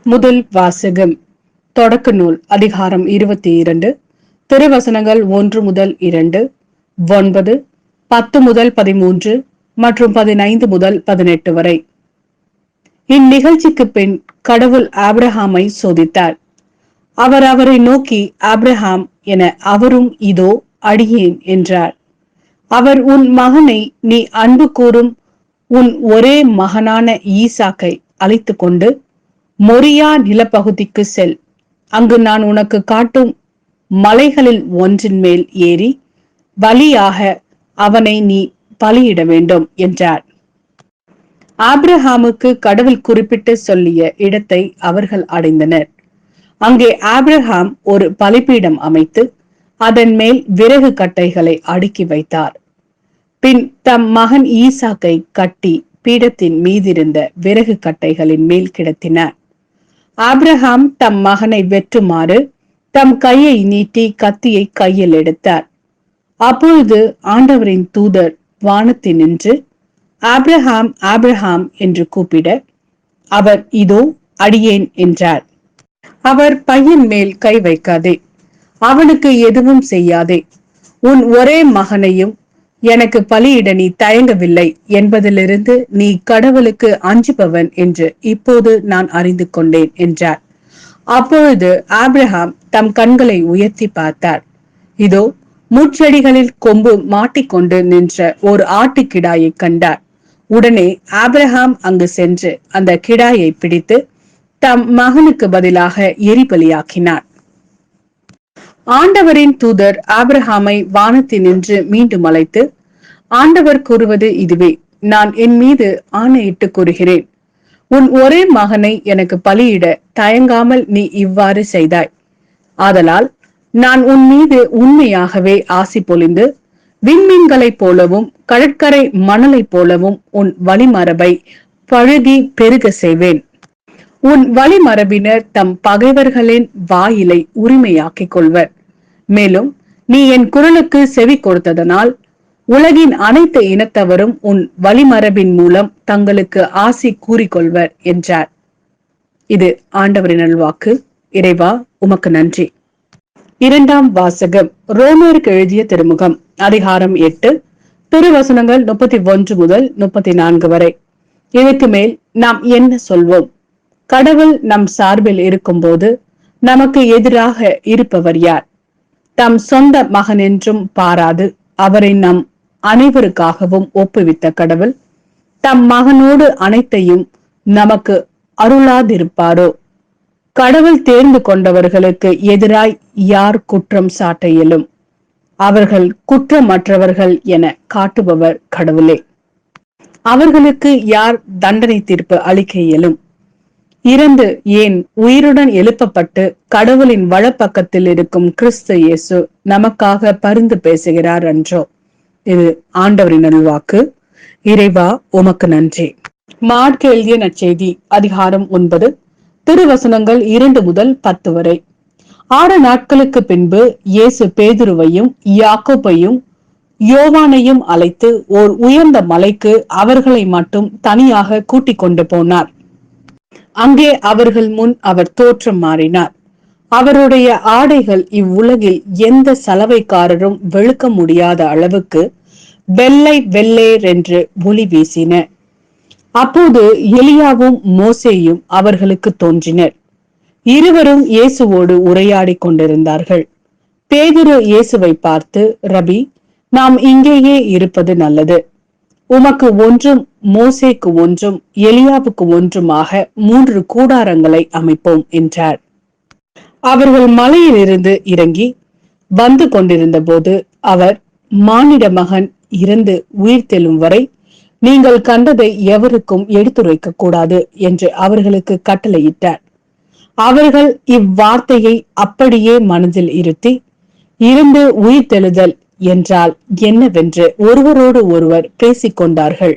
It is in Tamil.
முதல் வாசகம். தொடக்க நூல் அதிகாரம் 22, திருவசனங்கள் 1 முதல் 2, 9, 10 முதல் 13 மற்றும் 15 முதல் 18 வரை. இந்நிகழ்ச்சிக்கு பின் கடவுள் ஆபிரகாமை சோதித்தார். அவர் அவரை நோக்கி, ஆபிரகாம் என, அவரும் இதோ அடியேன் என்றார். அவர், உன் மகனை, நீ அன்பு கூறும் உன் ஒரே மகனான ஈசாக்கை அழைத்து கொண்டு மொரியா நிலப்பகுதிக்கு செல். அங்கு நான் உனக்கு காட்டும் மலைகளில் ஒன்றின் மேல் ஏறி பலியாக அவனை நீ பலியிட வேண்டும் என்றார். ஆபிரகாமுக்கு கடவுள் குறிப்பிட்டு சொல்லிய இடத்தை அவர்கள் அடைந்தனர். அங்கே ஆபிரகாம் ஒரு பலிபீடம் அமைத்து அதன் மேல் விறகு கட்டைகளை அடுக்கி வைத்தார். பின் தம் மகன் ஈசாக்கை கட்டி பீடத்தின் மீதிருந்த விறகு கட்டைகளின் மேல் கிடத்தினார். ஆபிரகாம் தம் மகனை வெட்டுமாறு தம் கையை நீட்டி கத்தியை கையில் எடுத்தார். அப்பொழுது ஆண்டவரின் தூதர் வானத்தில் நின்று, ஆபிரகாம், ஆபிரகாம் என்று கூப்பிட, அவர், இதோ அடியேன் என்றார். அவர், பையன் மேல் கை வைக்காதே, அவனுக்கு எதுவும் செய்யாதே, உன் ஒரே மகனையும் எனக்கு பலியிட நீ தயங்கவில்லை என்பதிலிருந்து நீ கடவுளுக்கு அஞ்சுபவன் என்று இப்போது நான் அறிந்து கொண்டேன் என்றார். அப்பொழுது ஆபிரகாம் தம் கண்களை உயர்த்தி பார்த்தார். இதோ முட்செடிகளில் கொம்பு மாட்டிக்கொண்டு நின்ற ஒரு ஆட்டுக்கிடாயை கண்டார். உடனே ஆபிரகாம் அங்கு சென்று அந்த கிடாயை பிடித்து தம் மகனுக்கு பதிலாக எரிபலியாக்கினார். ஆண்டவரின் தூதர் ஆபிரகாமை வானத்தில் நின்று மீண்டும் அழைத்து, ஆண்டவர் கூறுவது இதுவே, நான் என் மீது ஆணையிட்டு கூறுகிறேன், உன் ஒரே மகனை எனக்கு பலியிட தயங்காமல் நீ இவ்வாறு செய்தாய். ஆதலால் நான் உன் மீது உண்மையாகவே ஆசி பொழிந்து விண்மீன்களைப் போலவும் கடற்கரை மணலைப் போலவும் உன் வழிமரபை பழுகி பெருக செய்வேன். உன் வழிமரபினர் தம் பகைவர்களின் வாயிலை உரிமையாக்கிக் கொள்வர். மேலும் நீ என் குரலுக்கு செவி கொடுத்ததனால் உலகின் அனைத்து இனத்தவரும் உன் வழிமரபின் மூலம் தங்களுக்கு ஆசி கூறிக்கொள்வர் என்றார். இது ஆண்டவரின் நல்வாக்கு. இறைவா, உமக்கு நன்றி. இரண்டாம் வாசகம். ரோமருக்கு எழுதிய திருமுகம் அதிகாரம் 8, திருவசனங்கள் 31 முதல் 34 வரை. இதற்கு மேல் நாம் என்ன சொல்வோம்? கடவுள் நம் சார்பில் இருக்கும் போது நமக்கு எதிராக இருப்பவர் யார்? தம் சொந்த மகன் என்றும் பாராது அவரை நம் அனைவருக்காகவும் ஒப்புவித்த கடவுள் தம் மகனோடு அனைத்தையும் நமக்கு அருளாதிருப்பாரோ? கடவுள் தேர்ந்து கொண்டவர்களுக்கு எதிராய் யார் குற்றம் சாட்ட இயலும்? அவர்கள் குற்றமற்றவர்கள் என காட்டுபவர் கடவுளே. அவர்களுக்கு யார் தண்டனை தீர்ப்பு அளிக்க இயலும்? இறந்து ஏன் உயிருடன் எழுப்பப்பட்டு கடவுளின் வலப்பக்கத்தில் இருக்கும் கிறிஸ்து இயேசு நமக்காக பரிந்து பேசுகிறார் அன்றோ? இது ஆண்டவரின் நல்வாக்கு. இறைவா, உமக்கு நன்றி. மாற்கு எழுதிய நற்செய்தி அதிகாரம் 9, திருவசனங்கள் 2 முதல் 10 வரை. 6 நாட்களுக்கு பின்பு இயேசு பேதுருவையும் யாக்கோபையும் யோவானையும் அழைத்து ஓர் உயர்ந்த மலைக்கு அவர்களை மட்டும் தனியாக கூட்டிக் கொண்டு போனார். அங்கே அவர்கள் முன் அவர் தோற்றம் மாறினார். அவருடைய ஆடைகள் இவ்வுலகில் எந்த சலவைக்காரரும் வெளுக்க முடியாத அளவுக்கு வெள்ளை வெள்ளேர் என்று ஒளி வீசின. அப்போது எலியாவும் மோசேயும் அவர்களுக்கு தோன்றினர். இருவரும் இயேசுவோடு உரையாடி கொண்டிருந்தார்கள். பேதுரு இயேசுவை பார்த்து, ரபி, நாம் இங்கேயே இருப்பது நல்லது. உமக்கு ஒன்றும் மோசேக்கு ஒன்றும் எலியாவுக்கு ஒன்றுமாக 3 கூடாரங்களை அமைப்போம் என்றார். அவர்கள் மலையில் இருந்து இறங்கி வந்து கொண்டிருந்த போது அவர், மானிட மகன் இறந்து உயிர் தெழும் வரை நீங்கள் கண்டதை எவருக்கும் எடுத்துரைக்க கூடாது என்று அவர்களுக்கு கட்டளையிட்டார். அவர்கள் இவ்வார்த்தையை அப்படியே மனதில் இருத்தி, இருந்து உயிர் தெழுதல் என்றால் என்னவென்று ஒருவரோடு ஒருவர் பேசிக்கொண்டார்கள்.